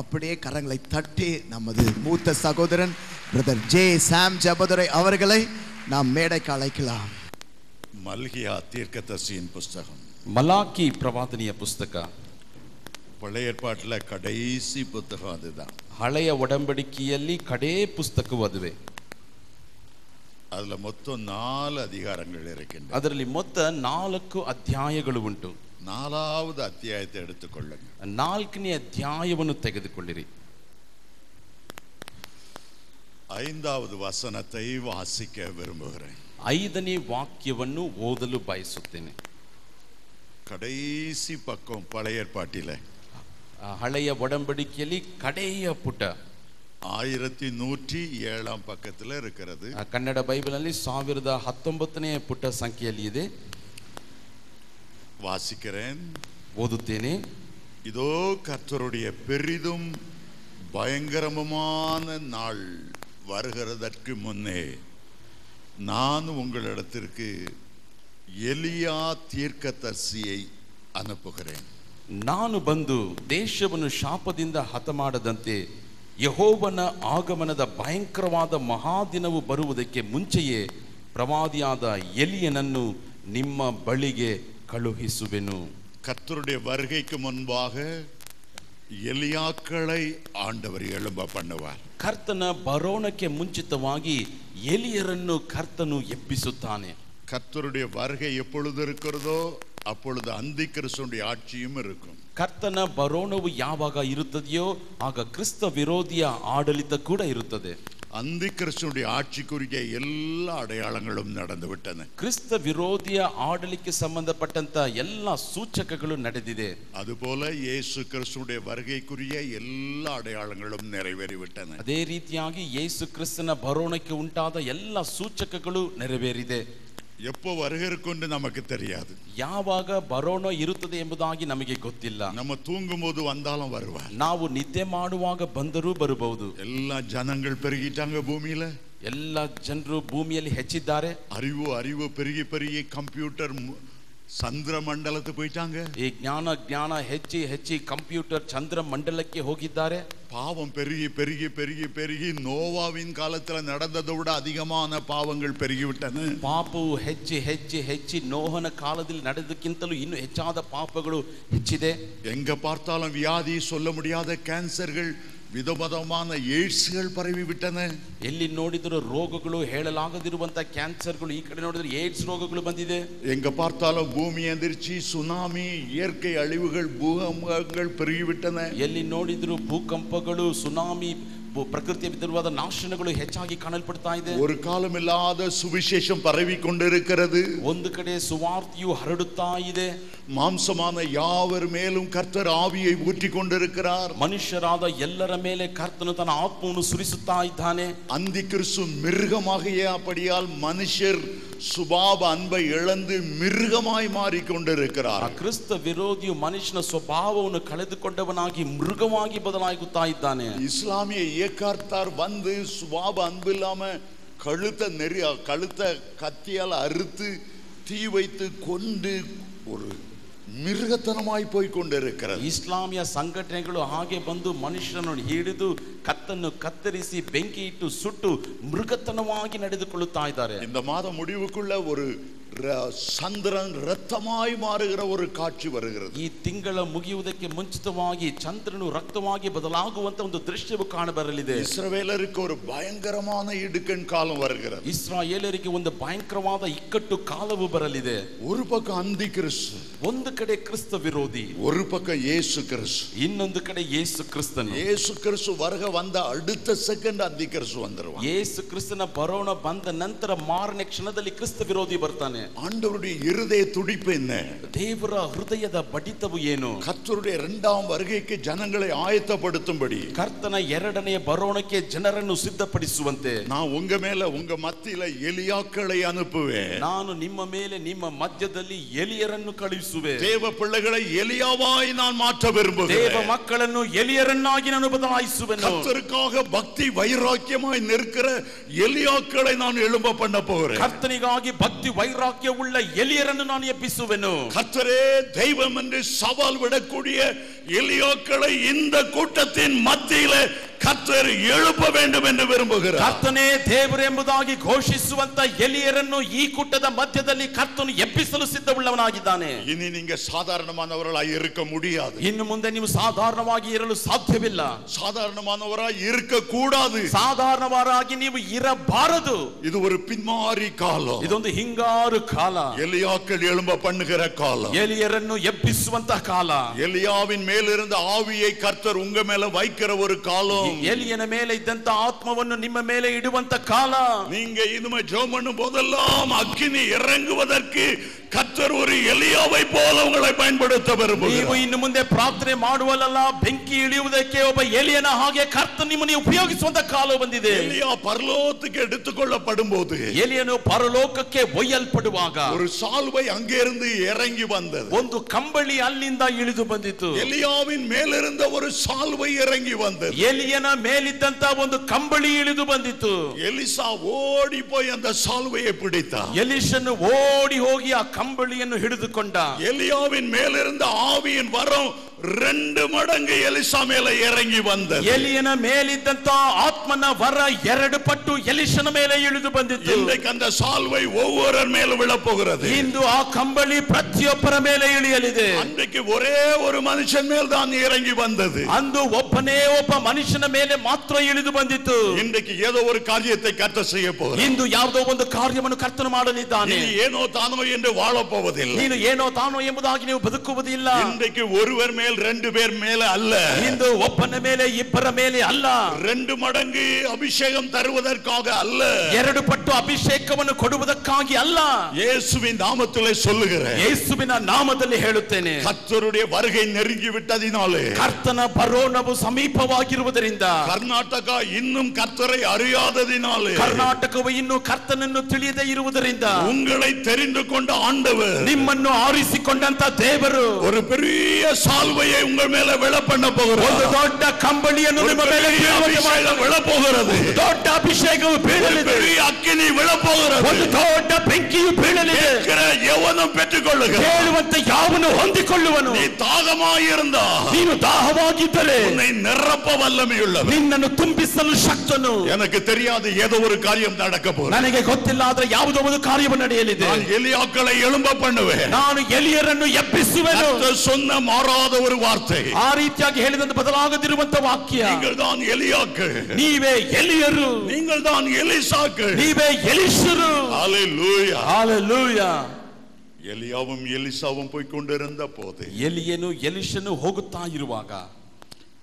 அப்படியே கரங்களை தட்டி நமது மூத்த சகோதரன் பிரதர் ஜே சாம் ஜெபதுரை அவர்களை நாம் மேடைக்கு அழைக்கலாம். மல்கியா தீர்க்கதரிசியின் புஸ்தகம், ಮಲಾಕಿ ಪ್ರವಾದನೆಯ ಪುಸ್ತಕ, பழைய ஏற்பாட்டில் கடைசி புத்தகம் அதுதான். ಹಳೆಯ ಒಡಂಬಡಿಕೆಯಲ್ಲಿ ಕಡೇ ಪುಸ್ತಕವು ಅದುವೆ. அதுல மொத்தம் 4 அதிகாரங்கள் இருக்கின்றன. ಅದರಲ್ಲಿ ಮೊತ್ತ 4 ಅಧ್ಯಾಯಗಳು ಉಂಟು. 4வது அத்தியாயத்தை எடுத்துக்கொள்ளுங்க. 4ನೇ ಅಧ್ಯಾಯವನ್ನು ತೆಗೆದುಕೊಳ್ಳಿರಿ. 5வது வசனத்தை வாசிக்க விரும்புகிறேன். 5ನೇ ವಾಕ್ಯವನ್ನು ಓದಲು ಬಯಸುತ್ತೇನೆ. கடைசி பக்கம் பழைய ஏற்பாட்டிலே ಹಳೆಯ ಒಡಂಬಡಿಕೆಯಲ್ಲಿ ಕಡೆಯ ಪುಟ 1107 பக்கத்தில் இருக்கிறது. ಕನ್ನಡ ಬೈಬಲ್ನಲ್ಲಿ 1019ನೇ ಪುಟ ಸಂಖ್ಯೆಯಲ್ಲಿ ಇದೆ. வாசிக்கிறேன், ಓದುತ್ತೇನೆ. இதோ கர்த்தருடைய பெரிதும் பயங்கரமான நாள் வருகிறதற்கு முன்னே நான் உங்களிடத்திற்கு எலியா தீர்க்கதரிசியை ಅನುಪುகிறேன். ನಾನು ಬಂದು ದೇಶವನ್ನು ಶಾಪದಿಂದ ಹತಮಾಡದಂತೆ ಯೆಹೋವನ ಆಗಮನದ ಭಯಂಕರವಾದ ಮಹಾದಿನವು ಬರುವುದಕ್ಕೆ ಮುಂಚೆಯೇ ಪ್ರವಾದಿಯಾದ ಎಲಿಯನನ್ನು ನಿಮ್ಮ ಬಳಿಗೆ ಕಳುಹಿಸುವೆನು. கர்த்தருடைய வருகைக்கு முன்பாக எலியாக்களை ஆண்டவர் எழும்ப பண்ணுவார். ಕರ್ತನ ಬರೋಣಕ್ಕೆ ಮುಂಚಿತವಾಗಿ ಎಲಿಯರನ್ನು ಕರ್ತನು ಎಬ್ಬಿಸುತ್ತಾನೆ. கர்த்தருடைய வருகை எப்பொழுது இருக்கிறதோ அப்பொழுது அந்தி கிறிஸ்துவின் ஆட்சியும் இருக்கும். ಕರ್ತನ ಬರೋಣವು ಯಾವಾಗ ಇರುತ್ತದೆಯೋ ಆಗ ಕ್ರಿಸ್ತ ವಿರೋಧಿಯ ಆಡಳಿತ ಕೂಡ ಇರುತ್ತದೆ. அந்தி கிறிஸ்துவின் ஆட்சிக்குரிய எல்லா அடையாளங்களும் நடந்து விட்டன. ಕ್ರಿಸ್ತ ವಿರೋಧಿಯ ಆಡಳಿತಕ್ಕೆ ಸಂಬಂಧಪಟ್ಟಂತ ಎಲ್ಲ ಸೂಚಕಗಳು ನಡೆದಿದೆ. அதுபோல இயேசு கிறிஸ்துவின் வருகைக்குரிய எல்லா அடையாளங்களும் நிறைவேறிவிட்டன. ಅದೇ ರೀತಿಯಾಗಿ ಯೇಸು ಕ್ರಿಸ್ತನ ಬರೋಣಕ್ಕೆ ಉಂಟಾದ ಎಲ್ಲ ಸೂಚಕಗಳು ನೆರವೇರಿದೆ. எப்போ வருகிறதுன்னு நமக்கு தெரியாது. ಯಾವಾಗ ಬರೋಣ ಇರುತ್ತದೆ ಎಂಬುದಾಗಿ ನಮಗೆ ಗೊತ್ತಿಲ್ಲ. நம்ம தூங்கும்போது வந்தாலும் வருவார். ನಾವು ನಿದ್ದೆ ಮಾಡುವಾಗ ಬಂದರೂ ಬರಬಹುದು. எல்லா ஜனங்கள் பெருகிட்டாங்க பூமியில. ಎಲ್ಲ ಜನರು ಭೂಮಿಯಲ್ಲಿ ಹೆಚ್ಚಿದ್ದಾರೆ. அறிவு பெருகி பெருகி கம்ப்யூட்டர் சந்திர மண்டலத்துக்கு போயிட்டாங்க. ಈ ಜ್ಞಾನ ಹೆಚ್ಚಿ ಕಂಪ್ಯೂಟರ್ ಚಂದ್ರ ಮಂಡಲಕ್ಕೆ ಹೋಗಿದ್ದಾರೆ. பாவம் பெருகி பெருகி பெருகி பெருகி நோவாவின் காலத்துல நடந்ததை விட அதிகமான பாவங்கள் பெருகிவிட்டன. ಪಾಪವು ಹೆಚ್ಚಿ ನೋಹನ ಕಾಲದಲ್ಲಿ ನಡೆದಕ್ಕಿಂತಲೂ ಇನ್ನೂ ಹೆಚ್ಚಾದ ಪಾಪಗಳು ಹೆಚ್ಚಿದೆ. எங்க பார்த்தாலும் வியாதி, சொல்ல முடியாத கேன்சர்கள், விதவிதமான ಏಡ್ಸ್ಗಳು பரவி விட்டன. ಎಲ್ಲಿ ನೋಡಿದರೂ ರೋಗಗಳು, ಹೇಳಲಾಗದಿರುವಂತ ಕ್ಯಾನ್ಸರ್ಗಳು, ಈ ಕಡೆ ನೋಡಿದ್ರೆ ಏಡ್ಸ್ ರೋಗಗಳು ಬಂದಿದೆ. எங்க பார்த்தாலும் பூமி எந்திரிச்சு சுனாமி, இயற்கை அழிவுகள், பூகம்பங்கள் பெருகிவிட்டன. ಎಲ್ಲಿ ನೋಡಿದ್ರು ಭೂಕಂಪಗಳು, ಸುನಾಮಿ, ಪ್ರಕೃತಿಯ ವಿರುದ್ಧವಾದ ನಾಶನಗಳು ಹೆಚ್ಚಾಗಿ ಕಾಣಲ್ಪಡ್ತಾ ಇದೆ. ஒரு காலம் இல்லாத சுவிசேஷம் பரவி கொண்டிருக்கிறது. ಒಂದು ಕಡೆ ಸುವಾರ್ತೆಯು ಹರಡುತ್ತಾ ಇದೆ. மாம்சமான யாவர் மேலும் கர்த்தர் ஆவியை ஊற்றி கொண்டிருக்கிறார். ಮನುಷ್ಯರಾದ ಎಲ್ಲರ ಮೇಲೆ ಕರ್ತನು ತನ್ನ ಆತ್ಮವನ್ನು ಸುರಿಸುತ್ತಾ ಇದ್ದಾನೆ. அந்தி கிறிஸ்து மிருகமாகிய அப்படியால் மனுஷர் சுபாவ அன்பை இழந்து மிருகமாய் மாறிக்கொண்டிருக்கிறார். ಕ್ರಿಸ್ತ ವಿರೋಧಿಯು ಮನುಷ್ಯನ ಸ್ವಭಾವವನ್ನು ಕಳೆದುಕೊಂಡವನಾಗಿ ಮೃಗವಾಗಿ ಬದಲಾಗುತ್ತಾ ಇದ್ದಾನೆ. இஸ்லாமிய இயக்கத்தார் வந்து சுபாவ அன்பு இல்லாம கழுத்தை கத்தியால் அறுத்து தீ வைத்து கொண்டு ஒரு மிருகத்தனமாய் போய் கொண்டிருக்கிறது. ಇಸ್ಲಾಮಿಯ ಸಂಘಟನೆಗಳು ಹಾಗೆ ಬಂದು ಮನುಷ್ಯನನ್ನು ಹಿಡಿದು ಕತ್ತನ್ನು ಕತ್ತರಿಸಿ ಬೆಂಕಿ ಇಟ್ಟು ಸುಟ್ಟು ಮೃಗತನವಾಗಿ ನಡೆದುಕೊಳ್ಳುತ್ತಾ ಇದ್ದಾರೆ. இந்த மாதம் முடிவுக்குள்ள ஒரு சந்திரன் ரத்தமாய் மாறுகிற ஒரு காட்சி வருகிறது. ಈ ತಿಂಗಳ ಮುಗಿಯುವುದಕ್ಕೆ ಮುಂಚಿತವಾಗಿ ಚಂದ್ರನು ರಕ್ತವಾಗಿ ಬದಲಾಗುವಂತ ಒಂದು ದೃಶ್ಯವು ಕಾಣಬರಲಿದೆ. இஸ்ரவேலருக்கு ஒரு பயங்கரமான இடுக்கண் காலம் வருகிறது. ಇಸ್ರಾಯೇಲರಿಗೆ ಒಂದು ಭಯಂಕರವಾದ ಇಕ್ಕಟ್ಟು ಕಾಲವು ಬರಲಿದೆ. ஒரு பக்கம் அந்தி கிறிஸ்து, ಒಂದು ಕಡೆ ಕ್ರಿಸ್ತ ವಿರೋಧಿ, ஒரு பக்கம் இயேசு கிறிஸ்து, ಇನ್ನೊಂದು ಕಡೆ ಯೇಸು ಕ್ರಿಸ್ತನು. இயேசு கிறிஸ்து வருக வந்த அடுத்த செகண்ட் அந்தி கிறிஸ்து வந்துருவான். ಯೇಸು ಕ್ರಿಸ್ತನ ಬರೋಣ ಬಂದ ನಂತರ ಮಾರನೇ ಕ್ಷಣದಲ್ಲಿ ಕ್ರಿಸ್ತ ವಿರೋಧಿ ಬರ್ತಾನೆ. ஆண்டவருடைய இருதய துடிப்பு என்ன? ದೇವರ ಹೃದಯದ ಬಡಿತವು ಏನು? கர்த்தருடைய இரண்டாம் வருகைக்கு ஜனங்களை ஆயத்தப்படுத்தும்படி, ಕರ್ತನ ಎರಡನೆಯ ಬರೋಣಕ್ಕೆ ಜನರನ್ನು ಸಿದ್ಧಪಡಿಸುವಂತೆ நான் உங்க மேல உங்க மத்தியில எலியாக்களை அனுப்புவேன். ನಾನು ನಿಮ್ಮ ಮೇಲೆ ನಿಮ್ಮ ಮಧ್ಯದಲ್ಲಿ ಎಲಿಯರನ್ನು ಕಳುಹಿಸುವೆ. தேவ பிள்ளைகளை எலியாவாய் நான் மாற்ற விரும்புகிறேன். ದೇವ ಮಕ್ಕಳನ್ನು ಎಲಿಯರನ್ನಾಗಿ ನಾನು ಬದಲಾಯಿಸುವೆನು. கர்த்தருக்காக பக்தி வைராக்கியமாய் நிற்கிற எலியாக்களை நான் எழும்ப பண்ண போகிறேன். ಕರ್ತನಿಗಾಗಿ ಭಕ್ತಿ ವೈರಾಗ್ಯ ವೈರಾಗ್ಯವುಳ್ಳ ಎಲಿಯರನ್ನು ನಾನು ಎಬ್ಬಿಸುವೆನು. கர்த்தரே தெய்வம் என்று சவால் விடக்கூடிய எலியாக்களை இந்த கூட்டத்தின் மத்தியிலே கர்த்தர் எழுப்ப வேண்டும் என்று விரும்புகிறார். ಕರ್ತನೇ ದೇವರು ಎಂಬುದಾಗಿ ಘೋಷಿಸುವಂತ ಎಲಿಯರನ್ನು ಈ ಕೂಟದ ಮಧ್ಯದಲ್ಲಿ ಕರ್ತನು ಎಬ್ಬಿಸಲು ಸಿದ್ಧವುಳ್ಳವನಾಗಿದ್ದಾನೆ. இனி நீங்க சாதாரணமானவர்களாய் இருக்க முடியாது. ಇನ್ನು ಮುಂದೆ ನೀವು ಸಾಧಾರಣವಾಗಿ ಇರಲು ಸಾಧ್ಯವಿಲ್ಲ. சாதாரணமானவராய் இருக்க கூடாது. ಸಾಧಾರಣವಾಗಿ ನೀವು ಇರಬಾರದು. இது ஒரு பின்மாறி காலம். ಇದೊಂದು ಹಿಂಗಾರು ಕಾಲ. எலியாக்கள் எழும்ப பண்ணுகிற காலம். ಎಲಿಯರನ್ನು ಎಬ್ಬಿಸುವಂತ ಕಾಲ. எலியாவின் மேலிருந்த ஆவியை கர்த்தர் உங்க மேல வைக்கிற ஒரு காலம். ಎಲಿಯನ ಮೇಲೆ ಇದ್ದಂತ ಆತ್ಮವನ್ನು ನಿಮ್ಮ ಮೇಲೆ ಇಡುವಂತ ಕಾಲ. நீங்க இனிமே ஜெபம் பண்ணும் போதெல்லாம் அக்கினி இறங்குவதற்கு கர்த்தர் ஒரு எலியாவை போல உங்களை பயன்படுத்த விரும்புகிறார். ನೀವು ಇನ್ನು ಮುಂದೆ ಪ್ರಾರ್ಥನೆ ಮಾಡುವಲ್ಲ ಬೆಂಕಿ ಇಳಿಯುವುದಕ್ಕೆ ಒಬ್ಬ ಎಲಿಯನ ಹಾಗೆ ಕರ್ತನು ನಿಮ್ಮನ್ನು ಉಪಯೋಗಿಸುವಂತ ಕಾಲ ಬಂದಿದೆ. எலியா பரலோகத்துக்கு எடுத்துக்கொள்ளப்படும்போது ಎಲಿಯನು ಪರಲೋಕಕ್ಕೆ ಒಯ್ಯಲ್ಪಡುವಾಗ ஒரு சால்வை அங்கிருந்து இறங்கி வந்தது. ಒಂದು ಕಂಬಳಿ ಅಲ್ಲಿಂದ ಇಳಿದು ಬಂದಿತು. எலியாவின் மேலிருந்த ஒரு சால்வை இறங்கி வந்தது. ಎಲಿಯನ ಮೇಲಿದ್ದಂತ ಒಂದು ಕಂಬಳಿ ಇಳಿದು ಬಂದಿತು. எலிசா ஓடி போய் அந்த சால்வையை பிடித்தார். ಎಲಿಷನು ಓಡಿ ಹೋಗಿ ಆ ಕಂಬಳಿಯನ್ನು ಹಿಡಿದುಕೊಂಡ. எலியாவின் மேலிருந்த ஆவியின் வரம் 2 மடங்கு எலிசா மேல இறங்கி வந்தது. ಎಲಿಯನ ಮೇಲಿದ್ದಂತ ಆತ್ಮನ ವರ 2 ಪಟ್ಟು ಎಲಿಷನ ಮೇಲೆ ಇಳಿದು ಬಂದಿತು. இன்றைக்கு அந்த சால்வை ஒவ்வொரு மேல விழப் போகிறது. ಇಂದು ಆ ಕಂಬಳಿ ಪ್ರತಿಯೊಬ್ಬರ ಮೇಲೆ ಇಳಿಯಲಿದೆ. அன்றைக்கு ஒரே ஒரு மனுஷன் மேல் தான் இறங்கி வந்தது. ಅಂದು ಒಬ್ಬನೇ ಒಬ್ಬ ಮನುಷ್ಯನ ಮೇಲೆ ಮಾತ್ರ ಇಳಿದು ಬಂದಿತು. இன்றைக்கு ஏதோ ஒரு காரியத்தை கர்த்தர் செய்ய போகிறார். ಇಂದು ಯಾವುದೋ ಒಂದು ಕಾರ್ಯವನ್ನು ಕರ್ತನು ಮಾಡಲಿದ್ದಾನೆ. நீ ஏனோ தானோ என்று வாழப் போவதில்லை. ನೀನು ಏನೋ ತಾನೋ ಎಂಬುದಾಗಿ ನೀವು ಬದುಕುವುದಿಲ್ಲ. இன்றைக்கு ஒருவர் மேல் 2 பேர் மேல அல்ல. ಇಂದು ಒಬ್ಬನ ಮೇಲೆ ಇಬ್ಬರ ಮೇಲೆ ಅಲ್ಲ. 2 மடங்கு அபிஷேகம் தருவதற்காக அல்ல. 2 ಪಟ್ಟು ಅಭಿಷೇಕವನ್ನು ಕೊಡುವುದಕ್ಕಾಗಿ ಅಲ್ಲ. இயேசுவின் நாமத்திலே சொல்லுகிறேன். ಯೇಸುವಿನ ನಾಮದಲ್ಲಿ ಹೇಳುತ್ತೇನೆ. கர்த்தருடைய வருகை நெருங்கி விட்டதினாலே, ಕರ್ತನ ಬರೋಣವು ಸಮೀಪವಾಗಿರುವುದರಿಂದ, கர்நாடக இன்னும் கர்த்தரை அறியாததினாலே, ಕರ್ನಾಟಕವು ಇನ್ನೂ ಕರ್ತನನ್ನು ತಿಳಿಯದೇ ಇರುವುದರಿಂದ, உங்களை தெரிந்து கொண்ட ஆண்டவர், ನಿಮ್ಮನ್ನು ಆರಿಸಿಕೊಂಡಂತ ದೇವರು ஒரு பெரிய சால்வையை உங்கள் மேல விழ பண்ண போகிறார். ಒಂದು ದೊಡ್ಡ ಕಂಬಳಿಯನ್ನು ನಿಮ್ಮ ಮೇಲೆ விழ போகிறது. ದೊಡ್ಡ ಅಭಿಷೇಕವು ಬೀಳಲಿದೆ. பெரிய அக்கினி விழ போகிறது. ಒಂದು ದೊಡ್ಡ ಬೆಂಕಿಯು ಬೀಳಲಿದೆ. எவனும் பெற்றுக்கொள்ளுக. ಕೇಳುವಂತ ಯಾವನು ಹೊಂದಿಕೊಳ್ಳುವನು. நீ தாகமாயிருந்தா, ನೀನು ದಾಹವಾಗಿದ್ದರೆ உன்னை நிரப்ப வல்லமையுள்ளவர், ನಿನ್ನನ್ನು ತುಂಬಿಸಲು ಶಕ್ತನು. எனக்கு தெரியாது ஏதோ ஒரு காரியம் நடக்க போகிறது. ನನಗೆ ಗೊತ್ತಿಲ್ಲ, ಆದ್ರೆ ಯಾವುದೋ ಒಂದು ಕಾರ್ಯವು ನಡೆಯಲಿದೆ. நான் எலியாக்களை எழும்ப பண்ணுவேன். ನಾನು ಎಲಿಯರನ್ನು ಎಬ್ಬಿಸುವೆನು. சொன்ன மாறாத ஒரு வார்த்தை. ಆ ರೀತಿಯಾಗಿ ಹೇಳಿದಂತೆ ಬದಲಾಗದಿರುವಂತ ವಾಕ್ಯ. நீங்கள் தான் எலியாக்கள், ನೀವೇ ಎಲಿಯರು, நீங்கள் தான் எலிசாக்கள், ನೀವೇ ಎಲಿಷರು. ஹalleluya, ஹalleluya. எலியாவும் எலிசாவும் போய் கொண்டிருந்த போது, ಎಲಿಯನು ಎಲಿಷನು ಹೋಗುತ್ತಾ ಇರುವಾಗ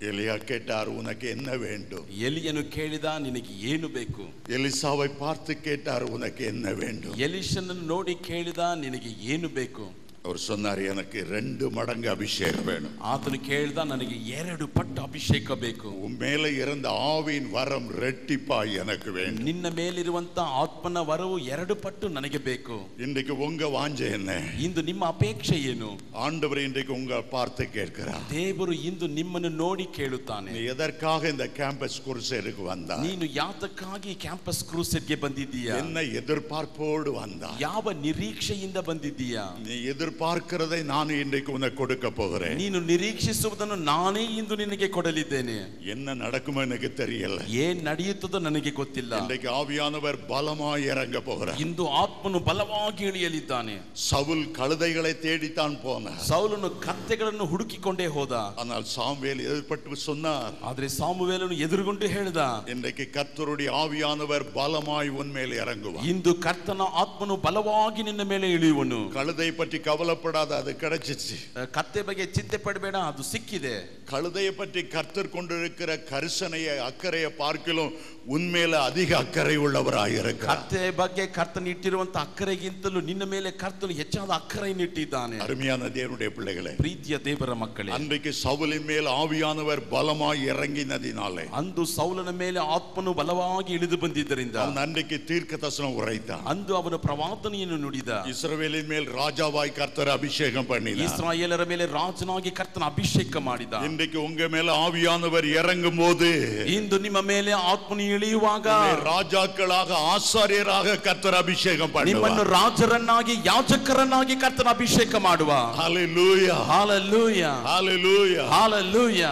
எலியா கேட்டார், உனக்கு என்ன வேண்டும்? ಎಲಿಯನು ಕೇಳಿದ, ನಿನಗೆ ಏನು ಬೇಕು? எலிசாவை பார்த்து கேட்டார், உனக்கு என்ன வேண்டும்? ಎಲಿಷನನ್ನು ನೋಡಿ ಕೇಳಿದ, ನಿನಗೆ ಏನು ಬೇಕು? அவர் சொன்னார், எனக்கு 2 மடங்கு அபிஷேகம் வேணும். ಆತನು ಕೇಳಿದ, ನನಗೆ 2 ಪಟ್ಟು ಅಭಿಷೇಕ ಬೇಕು. உன் மேல இருந்த ஆவியின் வரம் ரெட்டிப்பாய் எனக்கு வேண்டும். ನಿನ್ನ ಮೇಲಿರುವಂತ ಆತ್ಮನ ವರವು 2 ಪಟ್ಟು ನನಗೆ ಬೇಕು. இன்றைக்கு உங்க வாஞ்சை என்ன? ಇಂದು ನಿಮ್ಮ ಅಪೇಕ್ಷೆ ಏನು? ஆண்டவர் இன்றைக்கு உங்க பார்த்து கேட்கிறார். ದೇವರು ಇಂದು ನಿಮ್ಮನ್ನು ನೋಡಿ ಕೇಳುತ್ತಾನೆ. நீ எதற்காக இந்த கேம்பஸ் குருசேருக்கு வந்தாய்? ನೀನು ಯಾತಕ್ಕಾಗಿ ಕ್ಯಾಂಪಸ್ ಕ್ರೂಸೆಡ್ಗೆ ಬಂದಿದ್ದೀಯಾ? என்ன எதிர்பார்ப்போடு வந்தாய்? ಯಾವ ನಿರೀಕ್ಷೆಯಿಂದ ಬಂದಿದ್ದೀಯಾ? நீ எதிர்பார்க்கிறதை நான் இன்றைக்கு உனக்கு கொடுக்க போகிறேன். ನೀನು ನಿರೀಕ್ಷಿಸುವುದನ್ನು ನಾನೇ ಇಂದು ನಿನಗೆ ಕೊಡಲಿದ್ದೇನೆ. என்ன நடக்குமோ எனக்கு தெரியல. ಏನ್ ನಡೆಯುತ್ತದೋ ನನಗೆ ಗೊತ್ತಿಲ್ಲ. இன்றைக்கு ஆவியானவர் பலமாய் இறங்க போகிறார். ಇಂದು ಆತ್ಮನು ಬಲವಾಗಿ ಇಳಿಯಲಿದ್ದಾನೆ. சவுல் கழுதைகளை தேடித்தான் போனார். ಸೌಲನು ಕತ್ತೆಗಳನ್ನು ಹುಡುಕಿಕೊಂಡೇ ಹೋದ. ஆனால் சாமுவேல் எதிர்பட்டு சொன்னார், ಆದ್ರೆ ಸಾಮುವೇಲನು ಎದುರುಗೊಂಡು ಹೇಳಿದ, இன்றைக்கு கர்த்தருடைய ஆவியானவர் பலமாய் உன் மேல் இறங்குவார். ಇಂದು ಕರ್ತನ ಆತ್ಮನು ಬಲವಾಗಿ ನಿನ್ನ ಮೇಲೆ ಇಳಿಯುವನು. கழுதை பற்றி கவலைப்படாத, அது கிடைச்சிச்சு. ಕತ್ತೆ ಬಗ್ಗೆ ಚಿಂತೆ ಪಡಬೇಡ, ಅದು ಸಿಕ್ಕಿದೆ. கழுதையை பற்றி கர்த்தர் கொண்டிருக்கிற கரிசனையை அக்கறையை பார்க்கிலும் உன்மேல அதிக அக்கறை உள்ளவராயிருக்கிறார். ಕತ್ತೆ ಬಗ್ಗೆ ಕರ್ತನ ಇಟ್ಟಿರುವಂತ ಅಕ್ಕರೆಗಿಂತಲೂ ನಿನ್ನ ಮೇಲೆ ಕರ್ತನು ಹೆಚ್ಚಾದ ಅಕ್ಕರೆಯನ್ನು ಇಟ್ಟಿದ್ದಾನೆ. அருமையான தேவனுடைய பிள்ளைகளே, ಪ್ರೀತಿಯ ದೇವರ ಮಕ್ಕಳೇ, அன்றைக்கு சவுலின் மேல் ஆவியானவர் பலமாய் இறங்கினதினாலே, ಅಂದು ಸೌಲನ ಮೇಲೆ ಆತ್ಮನು ಬಲವಾಗಿ ಇಳಿದು ಬಂದಿದ್ದರಿಂದ அவன் அன்றைக்கு தீர்க்க தரிசனம் உரைத்தான். ಅಂದು ಅವನು ಪ್ರವಾದನೆಯನ್ನು ನುಡಿದ. இஸ்ரவேலின் மேல் ராஜாவாய் கர்த்தர் அபிஷேகம் பண்ணினார். ಇಸ್ರಾಯೇಲರ ಮೇಲೆ ರಾಜನಾಗಿ ಕರ್ತನ ಅಭಿಷೇಕ ಮಾಡಿದ. இன்று இன்றைக்கு உங்க மேல ஆவியானவர் இறங்கும் போது, ಇಂದು ನಿಮ್ಮ ಮೇಲೆ ಆತ್ಮನು ಇಳಿಯುವಾಗ, ராஜாக்களாக ஆசாரியராக கர்த்தர் அபிஷேகம் ನಿಮ್ಮನ್ನು பண்ணுவார். ರಾಜರನ್ನಾಗಿ ಯಾಜಕರನ್ನಾಗಿ ಕರ್ತನ ಅಭಿಷೇಕ ಮಾಡುವ. ஹalleluya, ஹalleluya, ஹalleluya, ஹalleluya.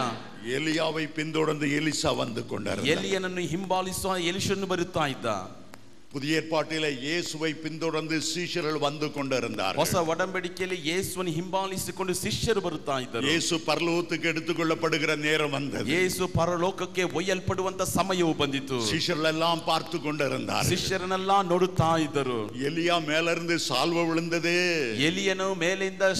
எலியாவை பின்தொடர்ந்து எலிசா வந்து கொண்டார். ಎಲಿಯನನ್ನು ಹಿಂಬಾಲಿಸುವ ಎಲಿಷನು ಬರುತ್ತಾ ಇದ್ದ. புதிய ஏற்பாட்டிலே இயேசுவை பின்தொடர்ந்து சீஷர்கள் வந்து கொண்டிருந்தார்கள். ಹೊಸ ಒಡಂಬಡಿಕೆಯಲ್ಲಿ ಯೇಸುವನ್ನು ಹಿಂಬಾಲಿಸಿಕೊಂಡು ಶಿಷ್ಯರು ಬರುತ್ತಾ ಇದ್ದರು. இயேசு பரலோகத்துக்கு எடுத்துக்கொள்ளப்படுகிற நேரம் வந்தது. ಯೇಸು ಪರಲೋಕಕ್ಕೆ ಒಯ್ಯಲ್ಪಡುವಂತ ಸಮಯವು ಬಂದಿತು. சீஷர்கள் எல்லாம் பார்த்து கொண்டிருந்தார்கள். ಶಿಷ್ಯರನ್ನೆಲ್ಲ ನೋಡುತ್ತಾ ಇದ್ದರು. எலியா மேலிருந்து சால்வை விழுந்தது. ಎಲಿಯನು ಮೇಲಿಂದ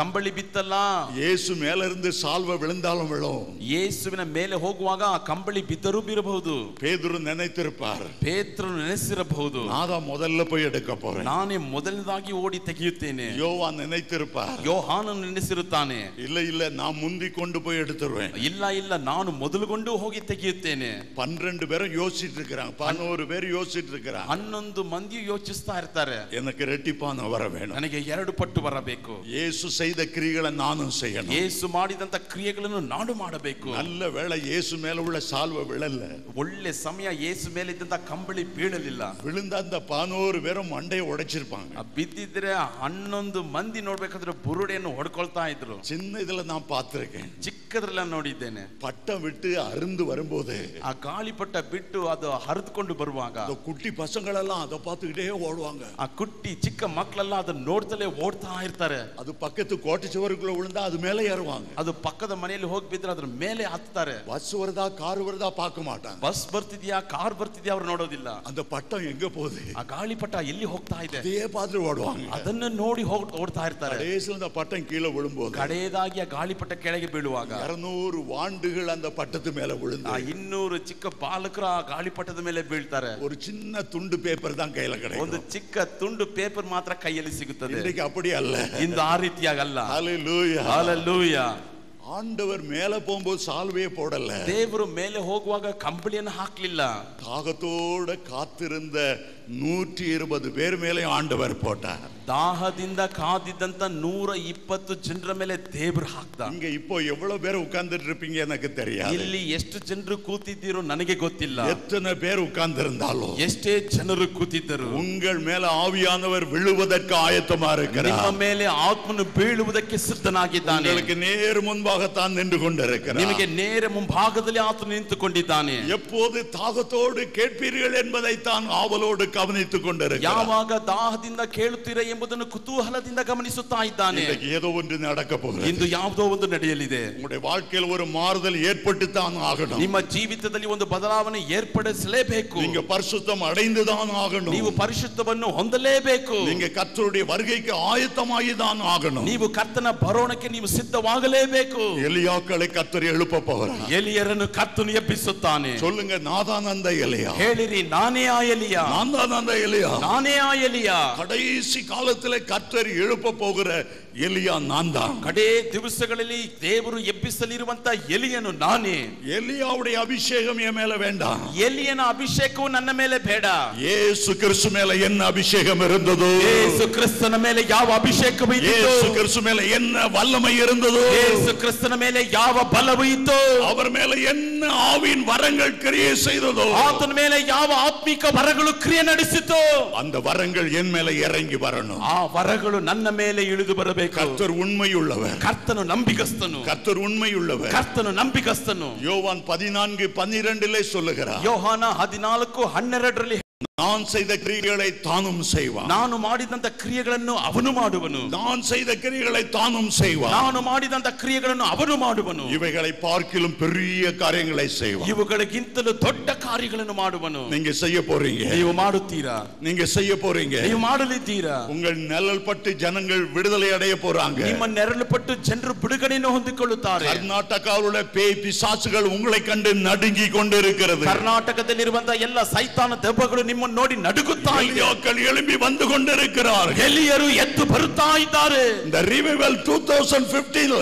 ಕಂಬಳಿ ಬಿತ್ತಲ್ಲ. இயேசு மேலிருந்து சால்வை விழுந்தாலும் விழும். ಯೇಸುವಿನ ಮೇಲೆ ಹೋಗುವಾಗ ಆ ಕಂಬಳಿ ಬಿದ್ದರೂ ಬೀರಬಹುದು. பேதுரு நினைத்திருப்பார், ಪೇತ್ರನು ನೆನೆಸಿರಬಹುದು, நான் முதல்ல போய் எடுக்க போறேன். ನಾನೇ ಮೊದಲನೇದಾಗಿ ಓಡಿ ತೆಗೆಯುತ್ತೇನೆ. யோவான் நினைத்திருப்பார், ಯೋಹಾನನು ನೆನೆಸಿರುತ್ತಾನೆ, இல்ல இல்ல நான் முந்தி கொண்டு போய் எடுத்துருவேன். ಇಲ್ಲ ಇಲ್ಲ ನಾನು ಮೊದಲುಗೊಂಡು ಹೋಗಿ ತೆಗೆಯುತ್ತೇನೆ. 12 பேரும் யோசிச்சுட்டு இருக்கிறாங்க, 11 பேர் யோசிச்சுட்டு இருக்கிறாங்க. 11 ಮಂದಿ ಯೋಚಿಸ್ತಾ ಇರ್ತಾರೆ, எனக்கு ரெட்டிப்பான வர வேணும், ನನಗೆ 2 ಪಟ್ಟು ಬರಬೇಕು. இயேசு செய்த கிரியைகளை நானும் செய்யணும். ಯೇಸು ಮಾಡಿದಂತ ಕ್ರಿಯೆಗಳನ್ನು ನಾನು ಮಾಡಬೇಕು. நல்ல வேளை இயேசு மேல உள்ள சால்வை விழல. ಒಳ್ಳೆ ಸಮಯ, ಯೇಸು ಮೇಲಿದ್ದಂತ ಕಂಬಳಿ ಬೀಳಲಿಲ್ಲ. விழுந்த அந்த 11 பேரும் மண்டையை உடைச்சிருப்பாங்க. ಬಿದ್ದಿದ್ರೆ 11 ಮಂದಿ ನೋಡ್ಬೇಕಾದ್ರೆ ಬುರುಡೆಯನ್ನು ಹೊಡ್ಕೊಳ್ತಾ ಇದ್ರು. சின்ன இதுல நான் பார்த்திருக்கேன், ಚಿಕ್ಕದ್ರಲ್ಲ ನೋಡಿದ್ದೇನೆ. பட்டம் விட்டு அருந்து வரும்போது ಆ ಗಾಳಿಪಟ ಬಿಟ್ಟು ಅದು ಹರಿದುಕೊಂಡು ಬರುವಾಗ அந்த குட்டி பசங்களெல்லாம் அதை பார்த்துக்கிட்டே ஓடுவாங்க. ಆ ಕುಟ್ಟಿ ಚಿಕ್ಕ ಮಕ್ಕಳೆಲ್ಲ ಅದನ್ನ ನೋಡ್ತಲೇ ಓಡ್ತಾ ಇರ್ತಾರೆ. அது பக்கத்து கோட்டை சுவருக்குள்ள விழுந்தா அது மேலே ஏறுவாங்க. ಅದು ಪಕ್ಕದ ಮನೆಯಲ್ಲಿ ಹೋಗಿ ಬಿದ್ರೆ ಅದ್ರ ಮೇಲೆ ಹತ್ತಾರೆ. பஸ் வருதா கார் வருதா பார்க்க மாட்டாங்க. ಬಸ್ ಬರ್ತಿದ್ಯಾ ಕಾರ್ ಬರ್ತಿದ್ಯಾ ಅವ್ರು ನೋಡೋದಿಲ್ಲ. அந்த பட்டம் எங்க போகுது, ಆ ಗಾಳಿಪಟ ಎಲ್ಲಿ ಹೋಗ್ತಾ ಇದೆ அதே பார்த்து ஓடுவாங்க. ಅದನ್ನ ನೋಡಿ ಓಡ್ತಾ ಇರ್ತಾರೆ. கடைசியில் அந்த பட்டம் கீழே விழும்போது, ಕಡೆಯದಾಗಿ ಆ ಗಾಳಿಪಟ ಕೆಳಗೆ ಬೀಳುವಾಗ 200 வாண்டுகள் அந்த பட்டத்து மேல விழுந்து, ಆ 200 ಚಿಕ್ಕ ಬಾಲಕರು ಆ ಗಾಳಿಪಟದ ಮೇಲೆ ಬೀಳ್ತಾರೆ. ஒரு சின்ன துண்டு பேப்பர் தான் கையில கிடைக்கும். ಒಂದು ಚಿಕ್ಕ ತುಂಡು ಪೇಪರ್ ಮಾತ್ರ ಕೈಯಲ್ಲಿ ಸಿಗುತ್ತದೆ. இன்னைக்கு அப்படி அல்ல. ಇಂದು ಆ ರೀತಿಯಾಗಲ್ಲ. ஹalleluya, ಹalleluya. ஆண்டவர் மேல போகும்போது சால்வையே போடல. ದೇವರು ಮೇಲೆ ಹೋಗುವಾಗ ಕಂಬಳಿಯನ್ನು ಹಾಕ್ಲಿಲ್ಲ. தாகத்தோட காத்திருந்த 120 பேர் மேலே ஆண்டவர் போட்டார். ದಾಹದಿಂದ ಕಾದಿದ್ದಂತ 120 ಜನರ ಮೇಲೆ ದೇವರು ಹಾಕ್ದ. இங்க இப்போ எவ்வளவு பேர் உட்கார்ந்துட்டு இருப்பீங்க எனக்கு தெரியாது. ಇಲ್ಲಿ ಎಷ್ಟು ಜನರು ಕೂತಿದ್ದೀರೋ ನನಗೆ ಗೊತ್ತಿಲ್ಲ. எத்தனை பேர் உட்கார்ந்து இருந்தாலும், ಎಷ್ಟೇ ಜನರು ಕೂತಿದ್ದರು, உங்கள் மேல ஆவியானவர் விழுவதற்கு ஆயத்தமா இருக்கிறார். ನಿಮ್ಮ ಮೇಲೆ ಆತ್ಮನು ಬೀಳುವುದಕ್ಕೆ ಸಿದ್ಧನಾಗಿದ್ದಾನೆ. உங்களுக்கு நேர் முன்பாகத்தான் நின்று கொண்டிருக்கிறார். ನಿಮಗೆ ನೇರ ಮುಂಭಾಗದಲ್ಲಿ ಆತನು ನಿಂತುಕೊಂಡಿದ್ದಾನೆ. எப்போது தாகத்தோடு கேட்பீர்கள் என்பதைத்தான் ஆவலோடு கவனித்துக் கொண்டிருக்கிறார். ಯಾವಾಗ ದಾಹದಿಂದ ಕೇಳುತ್ತೀರಾ ಎಂಬುದನ್ನು ಕುತೂಹಲದಿಂದ ಗಮನಿಸುತ್ತಾ ಇದ್ದಾನೆ. ஏதோ ஒன்று நடக்க போகிறது. ಇಂದು ಯಾವುದೋ ಒಂದು ನಡೆಯಲಿದೆ. உங்களுடைய வாழ்க்கையில் ஒரு மாறுதல் ஏற்பட்டுத்தான் ஆகணும். ನಿಮ್ಮ ಜೀವಿತದಲ್ಲಿ ಒಂದು ಬದಲಾವಣೆ ಏರ್ಪಡಿಸಲೇಬೇಕು. நீங்க பரிசுத்தம் அடைந்துதான் ஆகணும். ನೀವು ಪರಿಶುದ್ಧವನ್ನು ಹೊಂದಲೇಬೇಕು. நீங்க கர்த்தருடைய வருகைக்கு ஆயத்தமாகிதான் ஆகணும். ನೀವು ಕರ್ತನ ಬರೋಣಕ್ಕೆ ನೀವು ಸಿದ್ಧವಾಗಲೇಬೇಕು. எலியாக்களை கர்த்தர் எழுப்ப போகிறார். ಎಲಿಯರನ್ನು ಕರ್ತನು ಎಬ್ಬಿಸುತ್ತಾನೆ. சொல்லுங்க, நாதானந்த எலியா. ಹೇಳಿರಿ, ನಾನೇ ಆ ಎಲಿಯ, நாதானந்த எலியா. ನಾನೇ ಆ ಎಲಿಯ. கடைசி காலத்திலே கர்த்தர் எழுப்ப போகிற எலியா நான் தான். ಕಡೇ ದಿವಸಗಳಲ್ಲಿ ದೇವರು ಎಬ್ಬಿಸಲಿರುವಂತ ಎಲಿಯನು ನಾನೇ. எலியாவுடைய அபிஷேகம் என் மேல வேண்டாம். ಎಲಿಯನ ಅಭಿಷೇಕವು ನನ್ನ ಮೇಲೆ ಬೇಡ. இயேசு கிறிஸ்து மேல என்ன அபிஷேகம் இருந்ததோ, ಯೇಸು ಕ್ರಿಸ್ತನ ಮೇಲೆ ಯಾವ ಅಭಿಷೇಕವು ಇತ್ತು, இயேசு கிறிஸ்து மேல என்ன வல்லமை இருந்ததோ, ಯೇಸು ಕ್ರಿಸ್ತನ ಮೇಲೆ ಯಾವ ಬಲವು ಇತ್ತು, அவர் மேல என்ன ஆவியின் வரங்கள் கிரியை செய்ததோ, ಆತನ ಮೇಲೆ ಯಾವ ಆತ್ಮಿಕ ವರಗಳು ಕ್ರಿಯೆ ನಡೆಸಿತು, அந்த வரங்கள் என் மேல இறங்கி வரணும். ಆ ವರಗಳು ನನ್ನ ಮೇಲೆ ಇಳಿದು ಬರಬೇಕು. கர்த்தர் உண்மையுள்ளவர். ಕರ್ತನು ನಂಬಿಗಸ್ತನು. கர்த்தர் உண்மையுள்ளவர். ಕರ್ತನು ನಂಬಿಗಸ್ತನು. யோவான் 14:12 சொல்லுகிறார், ಯೋಹಾನ 14:12 நான் செய்த கிரியைகளை தானும் செய்வான். ನಾನು ಮಾಡಿದಂತ ಕ್ರಿಯೆಗಳನ್ನು ಅವನು ಮಾಡುವನು. நான் செய்த கிரியைகளை தானும் செய்வான். ನಾನು ಮಾಡಿದಂತ ಕ್ರಿಯೆಗಳನ್ನು ಅವನು ಮಾಡುವನು. இவைகளை பார்க்கிலும் பெரிய காரியங்களை செய்வான். ಇವುಗಳಿಗಿಂತಲೂ ದೊಡ್ಡ ಕಾರ್ಯಗಳನ್ನು ಮಾಡುವನು. நீங்க செய்ய போறீங்க. ನೀವು ಮಾಡುತ್ತೀರಾ? நீங்க செய்ய போறீங்க. ನೀವು ಮಾಡಲಿದ್ದೀರಾ? உங்கள் நிழல் பட்டு ஜனங்கள் விடுதலை அடைய போறாங்க. ನಿಮ್ಮ ನೆರಳು ಪಟ್ಟು ಜನರು ಬಿಡುಗಡೆಯನ್ನು ಹೊಂದಿಕೊಳ್ಳುತ್ತಾರೆ. கர்நாடகாவில் உள்ள பேய் பிசாசுகள் உங்களை கண்டு நடுங்கி கொண்டிருக்கிறது. ಕರ್ನಾಟಕದಲ್ಲಿರುವಂತಹ ಎಲ್ಲ ಸೈತಾನ ದೆವ್ವಗಳು ನಿಮ್ಮ ನಿಮ್ಮನ್ನು ನೋಡಿ ನಡುಗುತ್ತಾ ಇದೆ. ಎಲಿಯಾಕ್ಗಳು எழும்பி வந்து கொண்டிருக்கிறார்கள். ಎಲಿಯರು ಎದ್ದು ಬರುತ್ತಾ ಇದ್ದಾರೆ. The revival 2015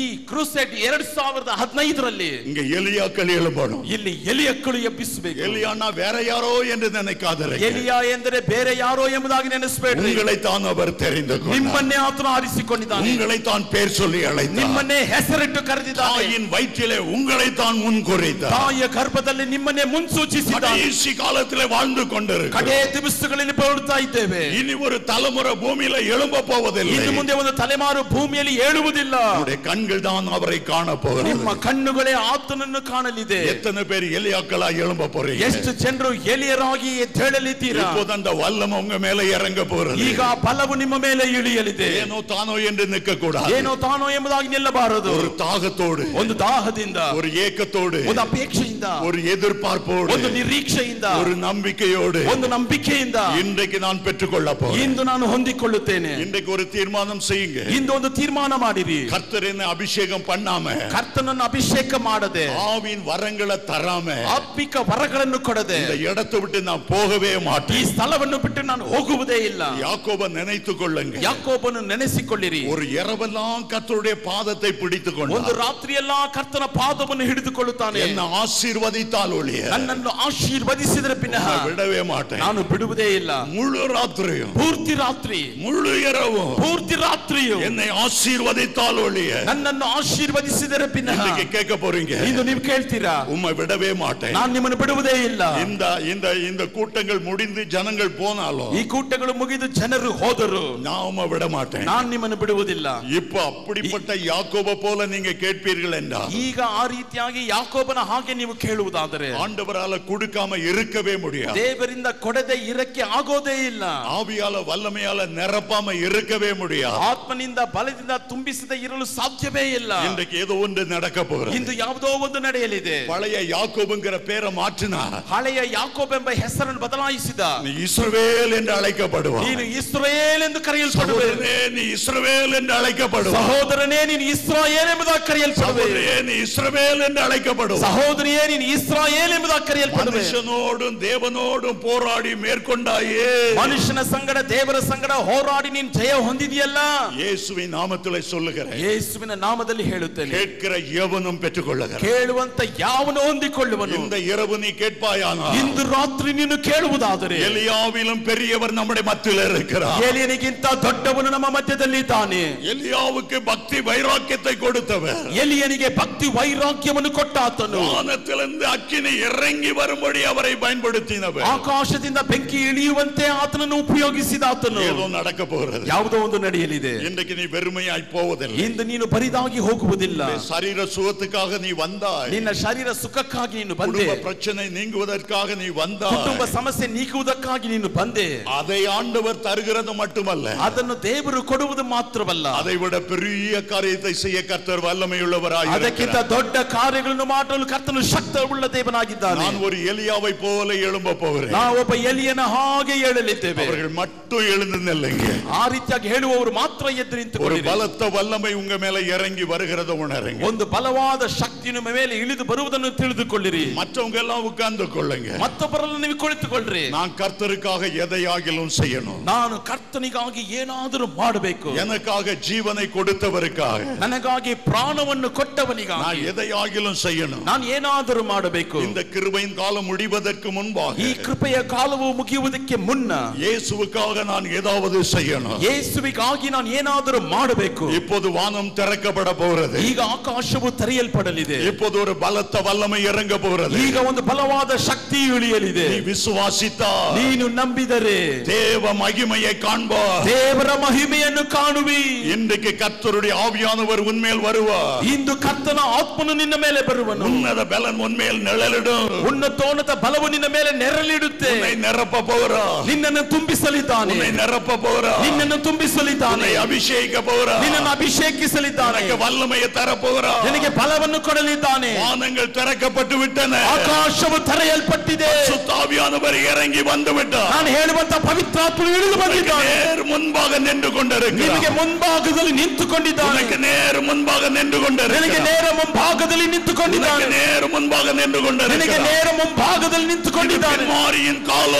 ಈ ಕ್ರೂಸೇಡ್ 2015ರಲ್ಲಿ இங்க எலியாக்கள் எழும்பணும். ಇಲ್ಲಿ ಎಲಿಯಕ್ಕಳು ಎಬ್ಬಿಸಬೇಕು. எலியானா வேற யாரோ என்று நினைக்காதீர்கள். ಎಲಿಯಾ ಎಂದರೆ ಬೇರೆ ಯಾರೋ ಎಂಬುದಾಗಿ ನೆನೆಸಬೇಡಿ. உங்களை தான் அவர் தெரிந்து கொண்டார். ನಿಮ್ಮನ್ನೇ ಆತನು ಆರಿಸಿಕೊಂಡಿದ್ದಾನೆ. உங்களை தான் பேர் சொல்லி ಅழைத்தார். ನಿಮ್ಮನ್ನೇ ಹೆಸರಿಟ್ಟು ಕರೆದಿದ್ದಾನೆ. தாயின் வயிற்றிலே உங்களை தான் முன்குறித்தார். ತಾಯಿಯ ಗರ್ಭದಲ್ಲಿ ನಿಮ್ಮನ್ನೇ ಮುನ್ಸೂಚಿಸಿದ್ದಾನೆ. கடைசி காலத்திலே வாழ்ந்து கொண்டிருக்கிறோம். ಕಡೆ ದಿವಸಗಳಲ್ಲಿ ಬರುತ್ತಾ ಇದ್ದೇವೆ. இனி ஒரு தலைமுறை பூமியில எழும்ப போவதில்லை. ಇನ್ನು ಮುಂದೆ ಒಂದು ತಲೆಮಾರು ಭೂಮಿಯಲ್ಲಿ ಏಳುವುದಿಲ್ಲ. உங்களுடைய கண்கள் தான் அவரை காண போகிறது. ನಿಮ್ಮ ಕಣ್ಣುಗಳೇ ಆತನನ್ನು ಕಾಣಲಿದೆ. எத்தனை பேர் எலியாக்களா எழும்ப போறீங்க? ಎಷ್ಟು ಜನರು ಎಲಿಯರಾಗಿ ಎದ್ದೇಳಲಿದ್ದೀರಾ? இப்போது அந்த வல்லமை உங்க மேல இறங்க போகிறது. ಈಗ ಬಲವು ನಿಮ್ಮ ಮೇಲೆ ಇಳಿಯಲಿದೆ. ಏನೋ ತಾನೋ ಎಂದು ನಿಕ್ಕ ಕೂடாது. ಏನೋ ತಾನೋ ಎಂಬುದಾಗಿ ನಿಲ್ಲಬಾರದು. ஒரு தாகத்தோடு, ಒಂದು ದಾಹದಿಂದ, ஒரு ஏக்கத்தோடு, ಒಂದು ಅಪೇಕ್ಷೆಯಿಂದ, ஒரு எதிர்பார்ப்போடு, ಒಂದು ನಿರೀಕ್ಷೆಯಿಂದ, ஒரு நம்பிக்கையோடு ಒಂದು ನಂಬಿಕೆಯಿಂದ இன்றைக்கு நான் பெற்றுக்கொள்ள போறேன். ಇಂದು ನಾನು ಹೊಂದಿಕೊಳ್ಳುತ್ತೇನೆ. இன்றைக்கு ஒரு தீர்மானம் செய்யுங்க. ಇಂದು ಒಂದು ತೀರ್ಮಾನ ಮಾಡಿರಿ. கர்த்தர் என்ன அபிஷேகம் பண்ணாம, ಕರ್ತನನ್ನು ಅಭಿಷೇಕ ಮಾಡದೆ, ஆவியின் வரங்களை தராம, ಆತ್ಮಿಕ ವರಗಳನ್ನು ಕೊಡದೆ இந்த இடத்தை விட்டு நான் போகவே ಈ மாட்டேன். ಸ್ಥಳವನ್ನು ಬಿಟ್ಟು ನಾನು ಹೋಗುವುದೇ ಇಲ್ಲ. யாக்கோப நினைத்துக் கொள்ளுங்க. ಯಾಕೋಬನು ನೆನೆಸಿಕೊಳ್ಳಿರಿ. ஒரு இரவெல்லாம் கர்த்தருடைய பாதத்தை பிடித்துக் ಒಂದು கொண்டார். ರಾತ್ರಿಯೆಲ್ಲ ಕರ್ತನ ಪಾದವನ್ನು ಹಿಡಿದುಕೊಳ್ಳುತ್ತಾನೆ. என்ன ஆசீர்வதித்தால் ஒழிய ನನ್ನನ್ನು ಆಶೀರ್ವದಿಸಿದರೆ ಪಿನಃ நான் விடவே மாட்டேன். ನಾನು ಬಿಡುವುದೇ ಇಲ್ಲ. முழு ராத்திரியும், ಪೂರ್ತಿ ರಾತ್ರಿ, முழு இரவும் ಪೂರ್ತಿ ರಾತ್ರಿಯು என்னை ஆசீர்வதித்தால் ஒழிய ನನ್ನನ್ನು ಆಶೀರ್ವದಿಸಿದರೆ ಪಿನಃ இன்னைக்கு கேட்க போறீங்க. ಇಂದು ನೀವು ಕೇಳ್ತೀರಾ, உம்மை விடவே மாட்டேன். ನಾನು ನಿಮ್ಮನ್ನು ಬಿಡುವುದೇ ಇಲ್ಲ. இந்த இந்த இந்த கூட்டங்கள் முடிந்து ஜனங்கள் போனாலும் ಈ ಕೂಟಗಳು ಮುಗಿದು ಜನರು ಹೋದರು, நான் உம்மை விட மாட்டேன். ನಾನು ನಿಮ್ಮನ್ನು ಬಿಡುವುದಿಲ್ಲ. இப்ப அப்படிப்பட்ட யாக்கோப போல நீங்க கேட்பீர்கள் என்றால், ಈಗ ಆ ರೀತಿಯಾಗಿ ಯಾಕೋಬನ ಹಾಗೆ ನೀವು ಕೇಳುವುದಾದರೆ ஆண்டவரால கொடுக்காம இருக்கவே முடியாது. ದೇವರಿಂದ ಕೊಡದೆ ಇರಕ್ಕೆ ಆಗೋದೇ ಇಲ್ಲ. ஆவியால வல்லமையால நிரப்பாம இருக்கவே முடியாது. ಆತ್ಮನಿಂದ ಬಲದಿಂದ ತುಂಬಿಸದೆ ಇರಲು ಸಾಧ್ಯವೇ ಇಲ್ಲ. இன்றைக்கு ஏதோ ஒன்று நடக்க போகிறது. ಇಂದು ಯಾವುದೋ ಒಂದು ನಡೆಯಲಿದೆ. பழைய யாக்கோபுங்கிற பேரை மாற்றினார். ಹಳೆಯ ಯಾಕೋಬ್ ಎಂಬ ಹೆಸರನ್ನು ಬದಲಾಯಿಸಿದ. நீ இஸ்ரவேல் என்று அழைக்கப்படுவாய். ನೀನು ಇಸ್ರಾಯೇಲ್ ಎಂದು ಕರೆಯಲ್ಪಡುವೆ. சகோதரனே, நீ இஸ்ரவேல் என்று அழைக்கப்படுவாய். ಸಹೋದರನೇ, ನೀನು ಇಸ್ರಾಯೇಲ್ ಎಂಬುದಾಗಿ ಕರೆಯಲ್ಪಡುವೆ. சகோதரியே, நீ இஸ்ரவேல் என்று அழைக்கப்படுவாய். ಸಹೋದರಿಯೇ, ನೀನು ಇಸ್ರಾಯೇಲ್ ಎಂಬುದಾಗಿ ಕರೆಯಲ್ಪಡುವೆ. மனுஷனோடும் தேவனோடும் போராடி மேற்கொண்டாயே. ಮನುಷ್ಯನ ಸಂಗಡ ದೇವರ ಸಂಗಡ ಹೋರಾಡಿ ನೀನು ಜಯ ಹೊಂದಿದೆಯಲ್ಲ. இயேசுவின் நாமத்திலே சொல்லுகிறேன். ಯೇಸುವಿನ ನಾಮದಲ್ಲಿ ಹೇಳುತ್ತೇನೆ, கேட்கிற எவனும் பெற்றுக்கொள்ளுகிறான். ಕೇಳುವಂತ ಯಾವನು ಹೊಂದಿಕೊಳ್ಳುವನು. இந்த இரவு நீ கேட்பாயானால், ಇಂದು ರಾತ್ರಿ ನೀನು ಕೇಳುವುದಾದರೆ, எலியாவிலும் பெரியவர் நம்முடைய மத்தியில் இருக்கிறார். ಎಲಿಯನಿಗಿಂತ ದೊಡ್ಡವನು ನಮ್ಮ ಮಧ್ಯದಲ್ಲಿ ಇದ್ದಾನೆ. எலியாவுக்கு பக்தி வைராக்கியத்தை கொடுத்தவர், ಎಲಿಯನಿಗೆ ಭಕ್ತಿ ವೈರಾಗ್ಯವನ್ನು ಕೊಟ್ಟಾತನು. வானத்திலிருந்து அக்கினி இறங்கி வரும்படி அவரை பயன்படுத்தினவர். ಆಕಾಶದಿಂದ ಬೆಂಕಿ ಇಳಿಯುವಂತೆ ಆತನನ್ನು ಉಪಯೋಗಿಸಿದಾತನು. ஏதோ நடக்க போகிறது. ಯಾವುದೋ ಒಂದು ನಡೆಯಲಿದೆ. இன்றைக்கு நீ வெறுமையாய் போவதில்லை. ಇಂದು ನೀನು ಬರಿದಾಗಿ ಹೋಗುವುದಿಲ್ಲ. சரீர சுகத்துக்காக நீ வந்தாய். ನಿನ್ನ ಶರೀರ ಸುಖಕ್ಕಾಗಿ ನೀನು ಬಂದೆ. குடும்ப பிரச்சனை நீங்குவதற்காக நீ வந்தாய். ಕುಟುಂಬ ಸಮಸ್ಯೆ ನೀಗುವುದಕ್ಕಾಗಿ ನೀನು ಬಂದೆ. அதை ஆண்டவர் தருகிறது மட்டுமல்ல, ಅದನ್ನು ದೇವರು ಕೊಡುವುದು ಮಾತ್ರವಲ್ಲ, அதை விட பெரிய காரியத்தை செய்ய கர்த்தர் வல்லமையுள்ளவராய் ಅದಕ್ಕಿಂತ இருக்கிறார். ದೊಡ್ಡ ಕಾರ್ಯಗಳನ್ನು ಮಾಡಲು ಕರ್ತನು ಶಕ್ತಿಯುಳ್ಳ ದೇವನಾಗಿದ್ದಾನೆ. நான் ஒரு எலியாவை போல எழும்ப போகிறேன். ನಾವು ಒಬ್ಬ ಎಲಿಯನ ಹಾಗೆ ಹೇಳಲಿದ್ದೇವೆ. அவர்கள் மட்டும் எழுந்து நில்லுங்க. ಆ ರೀತಿಯಾಗಿ ಹೇಳುವವರು ಮಾತ್ರ ಎದ್ದು ஒரு ನಿಂತುಕೊಳ್ಳಿರಿ. பலத்த வல்லமை உங்க மேல இறங்கி வருகிறத உணருங்க. ಒಂದು ಬಲವಾದ ಶಕ್ತಿ ನಿಮ್ಮ ಮೇಲೆ ಇಳಿದು ಬರುವುದನ್ನು ತಿಳಿದುಕೊಳ್ಳಿರಿ. மற்றவங்க எல்லாம் உட்கார்ந்து கொள்ளுங்க. ಮತ್ತೊಬ್ಬರನ್ನು ನೀವು ಕುಳಿತುಕೊಳ್ಳ್ರಿ. நான் கர்த்தருக்காக எதையாகிலும் செய்யணும். ನಾನು ಕರ್ತನಿಗಾಗಿ ಏನಾದರೂ ಮಾಡಬೇಕು. எனக்காக ஜீவனை கொடுத்தவருக்காக ನನಗಾಗಿ ಪ್ರಾಣವನ್ನು நான் ಕೊಟ್ಟವನಿಗಾಗಿ எதையாகிலும் செய்யணும். ನಾನು ಏನಾದರೂ ಮಾಡಬೇಕು. இந்த கிருபையின் காலம் முடிவதற்கு முன்பாக, ಈ ಕೃಪೆಯ ಕಾಲವು ಮುಗಿಯುವುದಕ್ಕೆ ಮುನ್ನ இயேசுவுக்காக நான் ஏதாவது செய்யணும். ಯೇಸುವಿಗಾಗಿ ನಾನು ಏನಾದರೂ ಮಾಡಬೇಕು. இப்போது வானம் திறக்கப்பட போகிறது. ಈಗ ಆಕಾಶವು ತೆರೆಯಲ್ಪಡಲಿದೆ. இப்போது ஒரு பலத்த வல்லமை இறங்க போகிறது. ಈಗ ಒಂದು ಬಲವಾದ ಶಕ್ತಿ ಇಳಿಯಲಿದೆ. நீ விசுவாசித்தா, ನೀನು ನಂಬಿದರೆ தேவ மகிமையை காண்பாய். ದೇವರ ಮಹಿಮೆಯನ್ನು ಕಾಣುವಿ. இன்றைக்கு கர்த்தருடைய ஆவியானவர் உன்மேல் வருவார். ಇಂದು ಕರ್ತನ ಆತ್ಮನು ನಿನ್ನ ಮೇಲೆ ಬರುವನು. உன்னத பலன் உன்மேல் நிழலிடும். ಉನ್ನತೋನ್ನತ ಬಲವು ನಿನ್ನ ಮೇಲೆ ನೆರಳಿಡುತ್ತೆ. உன்னை நிரப்ப போகிறார். ನಿನ್ನನ್ನು ತುಂಬಿಸಲಿದ್ದಾನೆ. உன்னை நிரப்ப போகிறார். ನಿನ್ನನ್ನು ತುಂಬಿಸಲಿದ್ದಾನೆ. உன்னை அபிஷேகிக்க போகிறார். ನಿನ್ನನ್ನು ಅಭಿಷೇಕಿಸಲಿದ್ದಾನೆ. உனக்கு வல்லமையை தர போகிறார். ನಿನಗೆ ಬಲವನ್ನು ಕೊಡಲಿದ್ದಾನೆ. வானங்கள் திறக்கப்பட்டு விட்டன. ಆಕಾಶವು ತೆರೆಯಲ್ಪಟ್ಟಿದೆ. பரிசுத்த ஆவியானவர் இறங்கி வந்து விட்டார். ನಾನು ಹೇಳುವಂತ ಪವಿತ್ರಾತ್ಮನು ಇಳಿದು ಬಂದಿದ್ದಾನೆ. நேர் முன்பாக நின்று கொண்டிருக்கிறார். ನಿನಗೆ ಮುಂಭಾಗದಲ್ಲಿ ನಿಂತುಕೊಂಡಿದ್ದಾನೆ. உனக்கு நேர் முன்பாக நின்று ನಿನಗೆ கொண்டிருக்கிறார். ನೇರ ಮುಂಭಾಗದಲ್ಲಿ ನಿಂತುಕೊಂಡಿದ್ದಾನೆ. உனக்கு நேர் முன்பாக நின்று ನಿನಗೆ கொண்டிருக்கிறார். ನೇರ ಮುಂಭಾಗದಲ್ಲಿ ನಿಂತುಕೊಂಡಿದ್ದಾನೆ. பின்மாறி ಕೃಪೆயின் ಕಾಲ,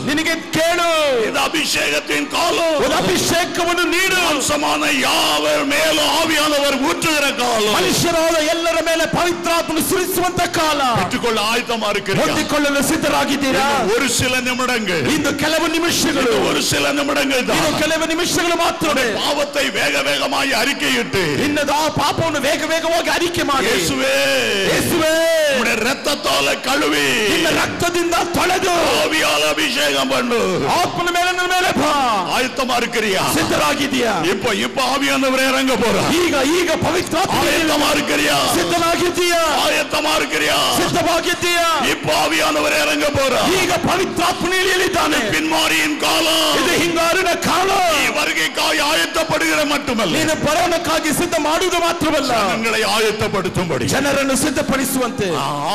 ನಿನಗೆ ಕೇಳು, ಇದು ಅಭಿಷೇಕத்தின் ಕಾಲ, ಒಂದು ಅಭಿಷೇಕವನ್ನು ನೀಡು. ಸಮಾನ ಯಾವರ ಮೇಲೆ ಆವಿಯಾನವರು ஊற்றுகிற ಕಾಲ, ಮನುಷ್ಯರಾದ ಎಲ್ಲರ ಮೇಲೆ ಪವಿತ್ರಾತ್ಮನು ಸುರಿಸುವಂತ ಕಾಲ. பெற்றுக்கொள்ள ஆயத்தமா இருக்கிறீர்களா? ಹೊಂದಿಕೊಳ್ಳಲು ಸಿದ್ಧರಾಗಿದ್ದೀರಾ? ஒரு சில நிமிடங்கள், ಇಂದು ಕೆಲವು ನಿಮಿಷಗಳು, ஒரு சில நிமிடங்கள் தான், ಇನ್ನು ಕೆಲವು ನಿಮಿಷಗಳು ಮಾತ್ರವೇ. பாவத்தை வேக வேகமாய் அறிக்கையிட்டு ಇನ್ನದ ಆ ಪಾಪವನ್ನು ವೇಗ ವೇಗವಾಗಿ ಅರಿಕೆ ಮಾಡಿ, ಯೇಸುವೇ ಯೇಸುವೇ உம்முடைய இரத்தத்தால கழுவி ನಿನ್ನ ರಕ್ತದಿಂದ ತೊಳೆದು ஆவியால அபிஷேகம் பண்ணு. ಆತ್ಮನ ಮೇಲೆ ನನ್ನ ಮೇಲೆ ಬಾ. ஆயத்தமா இருக்கிறியா? ಸಿದ್ಧರಾಗಿದ್ದೀಯಾ? இப்ப ஆவியானவரே இறங்க போறா. ಈಗ ಪವಿತ್ರಾತ್ಮ ஆயத்தமா இருக்கிறியா? ಸಿದ್ಧನಾಗಿದ್ದೀಯಾ? ஆயத்தமா இருக்கிறியா? ಸಿದ್ಧವಾಗಿದ್ದೀಯಾ? இப்ப ஆவியானவரே இறங்க போறா. ಈಗ ಪವಿತ್ರಾತ್ಮ ಇಳಿಯಲಿದ್ದಾನೆ. பின்மாரியின் காலம், ಇದು ಹಿಂಗಾರಿನ ಕಾಲ. ಈ வருகைக்காய் ಆಯತ್ತப்படுகிற மட்டுமல்ல, ನೀನು ಬರೋಣಕ್ಕಾಗಿ ಸಿದ್ಧ ಮಾಡುವುದು ಮಾತ್ರವಲ್ಲ, ಜನங்களை ಆಯತ್ತಪಡಿಸುம்படி ಜನರನ್ನು ಸಿದ್ಧಪಡಿಸುವಂತೆ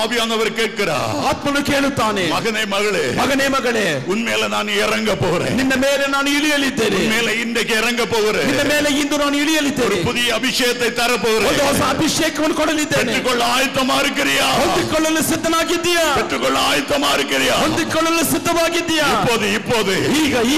ஆவியானவர் கேட்கிறார். ಆತ್ಮನು ಕೇಳುತ್ತಾನೆ, மகனே மகளே, ಮಗನೇ ಮಗಳೇ, உன்மேல நான் இறங்க போறேன், ನಿನ್ನ ಮೇಲೆ ನಾನು ಇಳಿಯಲಿದ್ದೇನೆ, உன்மேல இன்றைக்கு இறங்க போகிறேன், ನಿನ್ನ ಮೇಲೆ ಇಂದು ನಾನು ಇಳಿಯಲಿದ್ದೇನೆ, புதிய ಅಭಿಷೇಕத்தை தர போகிறேன், ಒಂದು ಹೊಸ ಅಭಿಷೇಕವನ್ನು ಕೊಡಲಿದ್ದೇನೆ. பெற்றுக்கொள்ள ஆயத்தமா இருக்கிறியா? ಹೊಂದಿಕೊಳ್ಳಲು ಸಿದ್ಧನಾಗಿದ್ದೀಯಾ? பெற்றுக்கொள்ள ஆயத்தமா இருக்கிறியா? ಹೊಂದಿಕೊಳ್ಳಲು ಸಿದ್ಧವಾಗಿದ್ದೀಯಾ? இப்போது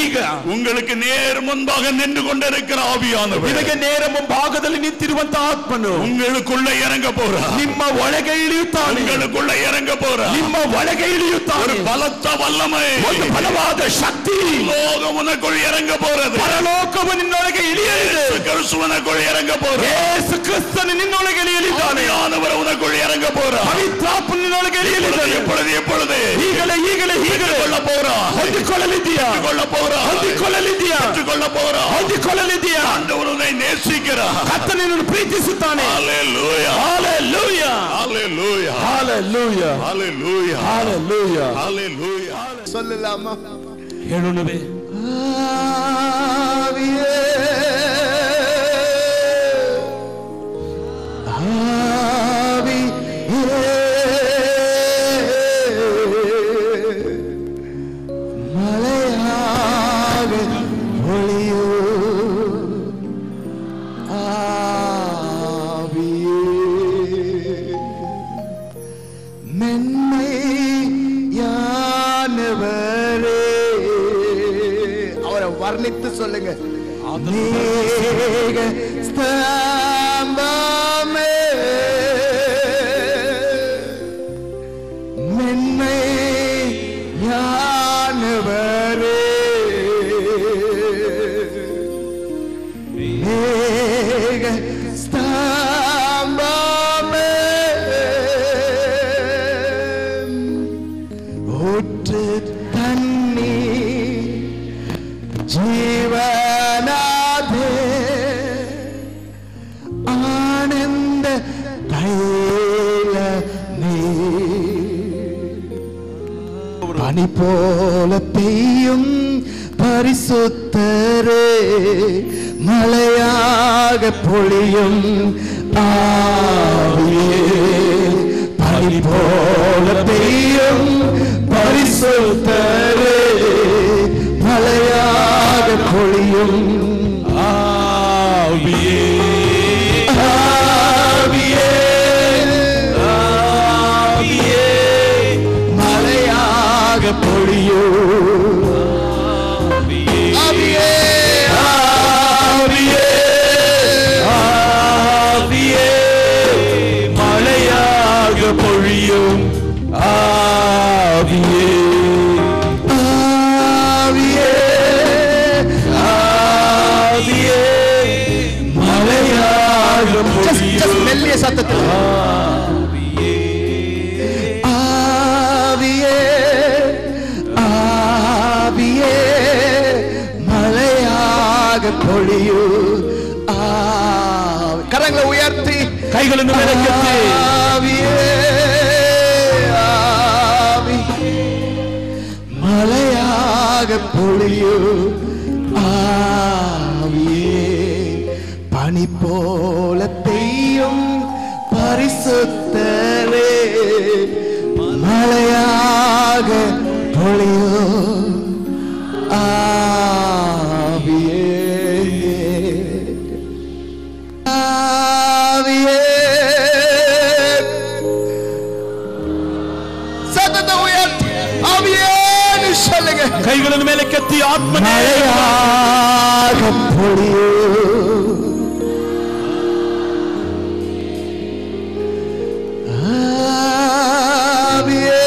ಈಗ உங்களுக்கு நேர் முன்பாக நின்று கொண்டிருக்கிற ஆவியானவர் ನಿನಗೆ ನೇರ ಮುಂಭಾಗದಲ್ಲಿ ನಿಂತಿರುವಂತ ಆತ್ಮನು உங்களுக்குள்ள இறங்க போறார். ನಿಮ್ಮ ಒಳಗೆ ಇಳಿಯುತ್ತಾನೆ, உங்களுக்குள்ள இறங்க போறார். ನಿಮ್ಮ ಒಳಗೆ ಇಳಿಯುತ್ತಾನೆ. ஒரு பலத்த வல்லமை, ಒಂದು ಬಲವಾದ ಶಕ್ತಿ, லோகம் உனக்குள் இறங்க போறது. ಪರಲೋಕವು ನಿನ್ನೊಳಗೆ ಇಳಿಯಲಿದೆ. இயேசு கிறிஸ்து உனக்குள் இறங்க போறார். ಯೇಸು ಕ್ರಿಸ್ತನು ನಿನ್ನೊಳಗೆ ಇಳಿಯಲಿದ್ದಾನೆ. ஆவியானவர் உனக்குள் இறங்க போறார். ಪವಿತ್ರಾತ್ಮ ನಿನ್ನೊಳಗೆ ಇಳಿಯಲಿದ್ದಾನೆ. எப்பொழுது ಈಗಲೇ கொள்ள போறார். ಹೊಂದಿಕೊಳ್ಳಲಿದ್ದೀಯಾ? கொள்ள போறார். ಹೊಂದಿಕೊಳ್ಳಲಿದ್ದೀಯಾ? கொள்ள போறார். ಹೊಂದಿಕೊಳ್ಳಲಿದ್ದೀಯಾ? ஆண்டவர் உன்னை நேசிக்கிறார். ಕರ್ತನು ನಿನ್ನನ್ನು ಪ್ರೀತಿಸುತ್ತಾನೆ. ஹalleluya, ಹalleluya, ஹalleluya, ಹalleluya, ஹalleluya, ಹalleluya. ஹalleluya. சொல்லலாமா? ಹೇಳೋಣವೇ? ஆவியே, மழையாக பொழியோ, ஆவியே, மென்மையானவரே, அவரை வர்ணித்து சொல்லுங்க. மேக ஸ்தம்பமே, மென்மையானவரே, மேக ஸ்தம்பமே, ஊற்று தண்ணீர் ஜீவனாதே, ஆனந்த தைலமே, பனி போல பெய்யும் பரிசுத்தரே, மழையாக பொழியும் ஆவியே, பனி போல பெய்யும் பரிசுத்தரே, மழையாக பொழியும் ஆவியே, ஆவியே, ஆவியே, மழையாக பொழியும் ஆவியே, ஆவியே, ஆவியே, மழையாக பொழியும் ஆவியே, ஆவியே, ஆவியே, மழையாக பொழியும். மெல்லிய சத்தத்தில் ஆவியே, ஆவியே, ஆவியே, மழையாக பொழியும் கரங்களை உயர்த்தி கைಗಳನ್ನು மேலெத்தி ஆவியே, ஆவி, மழையாக பொழியும் ஆவியே, பனி போல பெய்யும் பரிசுத்தரே, மழையாக பொழியும் ஆவியே, ஆவியே, சத்தத்தை உயர்த்தி ஆவியே ಕೈಗಳನ್ನು ಮೇಲೆ ಕೆತ್ತಿ ಆತ್ಮನೇ மழையாக பொழியும். ஆவியே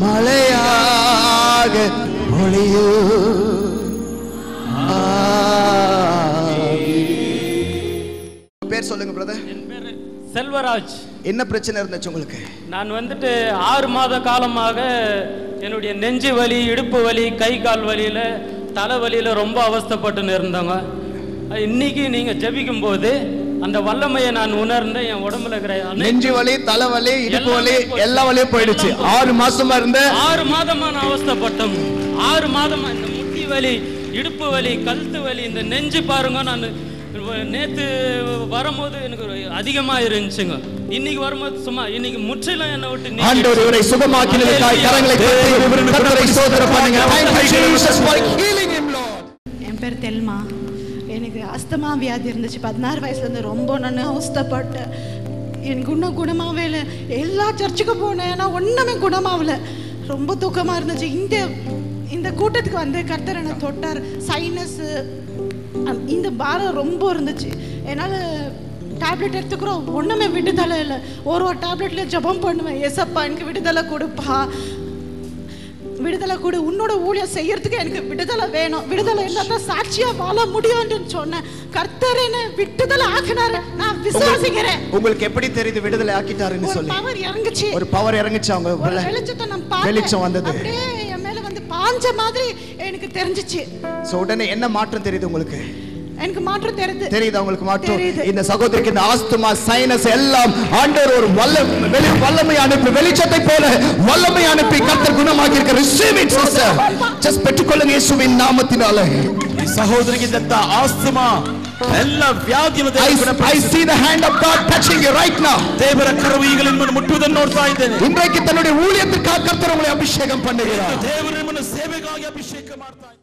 மழையாக பொழியும். பேர் சொல்லுங்க பிரதர். என் பேர் செல்வராஜ். என்ன பிரச்சனை இருந்துச்சு உங்களுக்கு? நான் வந்துட்டு 6 மாத காலமாக என்னுடைய நெஞ்சு வலி, இடுப்பு வலி, கை கால் வலியில, தலைவலியில ரொம்ப அவஸ்தைப்பட்டு இருந்தவங்க. இன்னைக்கு நீங்க ஜெபிக்கும் போது அந்த வல்லமையை நான் உணர்ந்தேன். என் உடம்புல இருக்கிற நெஞ்சு வலி, தலைவலி, இடுப்பு வலி எல்லா வலியும் போயிடுச்சு. 6 மாசமா இருந்த 6 மாதமா நான் அவஸ்தைப்பட்டோம். 6 மாதமா இந்த முட்டி வலி, இடுப்பு வலி, கழுத்து வலி, இந்த நெஞ்சு பாருங்க. நான் நேத்து வரும்போது எனக்கு அதிகமா இருந்துச்சுங்க. இன்னைக்கு வரும்போது சும்மா இன்னைக்கு முற்றிலும் என்னை விட்டு ஆண்டவர் இவரை சுகமாக்கினதற்காக கரங்களை தட்டி கர்த்தரை ஸ்தோத்திரம் பண்ணுங்க. Thank you Jesus for healing him Lord. என் பேர் தெல்மா. எனக்கு அஸ்தமா வியாதி இருந்துச்சு. 16 வயசுலேருந்து ரொம்ப நான் அவஸ்தைப்பட்டேன். எனக்கு இன்னும் குணமாகவே இல்லை. எல்லா சர்ச்சுக்கு போனேன், ஆனால் ஒன்றுமே குணமாகல. ரொம்ப தூக்கமாக இருந்துச்சு. இந்த கூட்டத்துக்கு வந்து கர்த்தர் என்னை தொட்டார். சைனஸ் இந்த பாரம் ரொம்ப இருந்துச்சு. என்னால் டேப்லெட் எடுத்துக்கிறோம், ஒன்றுமே விடுதலை இல்லை. ஒரு டேப்லெட்ல ஜெபம் பண்ணுவேன், ஏசப்பா எனக்கு விடுதலை கொடுப்பா, விடுதலை கொடு, உன்னோட ஊழியம் செய்யறதுக்கு எனக்கு விடுதலை வேணும், விடுதலை இல்லாத சாட்சியா வாழ முடியும்னு சொன்னேன். கர்த்தர் என்ன விடுதலை ஆக்கினாரு. நான் விசுவாசிக்கிறேன். உங்களுக்கு எப்படி தெரியுது விடுதலை ஆக்கிட்டாருன்னு சொல்லி? பவர் இறங்குச்சு. ஒரு பவர் இறங்குச்சு. அவங்க வெளிச்சத்தை நான் பார்த்தேன். வெளிச்சம் வந்தது. அப்படியே என் மேல வந்து பாஞ்ச மாதிரி எனக்கு தெரிஞ்சிச்சு. சோ உடனே என்ன மாற்றம் தெரியுது உங்களுக்கு? எனக்கு மாற்றம் தெரியுது. உங்களுக்கு மாற்றம். இந்த சகோதரிக்கு இந்த ஆஸ்துமா, சைனஸ் எல்லாம் ஆண்டவர் ஒரு வல்லமை அனுப்பி, வெளிச்சத்தை போல வல்லமை அனுப்பி கர்த்தர் குணமாக்கி இருக்க. Receive it sister. ஜஸ்ட் பெற்றுக்கொள்ளுங்க இயேசுவின் நாமத்தினாலே. ಈ ಸಹೋದರಿಗೆ ಇದ್ದಂತ ಆಸ್ತಮಾ ಎಲ್ಲ ವ್ಯಾಧಿಯನ್ನು I see the hand of God touching you right now. ದೇವರ ಕರವು ಈಗ ನಿಮ್ಮನ್ನು ಮುಟ್ಟುವುದನ್ನು ನೋಡ್ತಾ ಇದ್ದೇನೆ. இன்றைக்கு தன்னுடைய ஊழியத்திற்காக கர்த்தர் உங்களை அபிஷேகம் பண்ணுகிறார். ದೇವರು ನಿಮ್ಮನ್ನು ಸೇವೆಗಾಗಿ ಅಭಿಷೇಕ ಮಾಡ್ತಾ ಇದ್ದಾನೆ.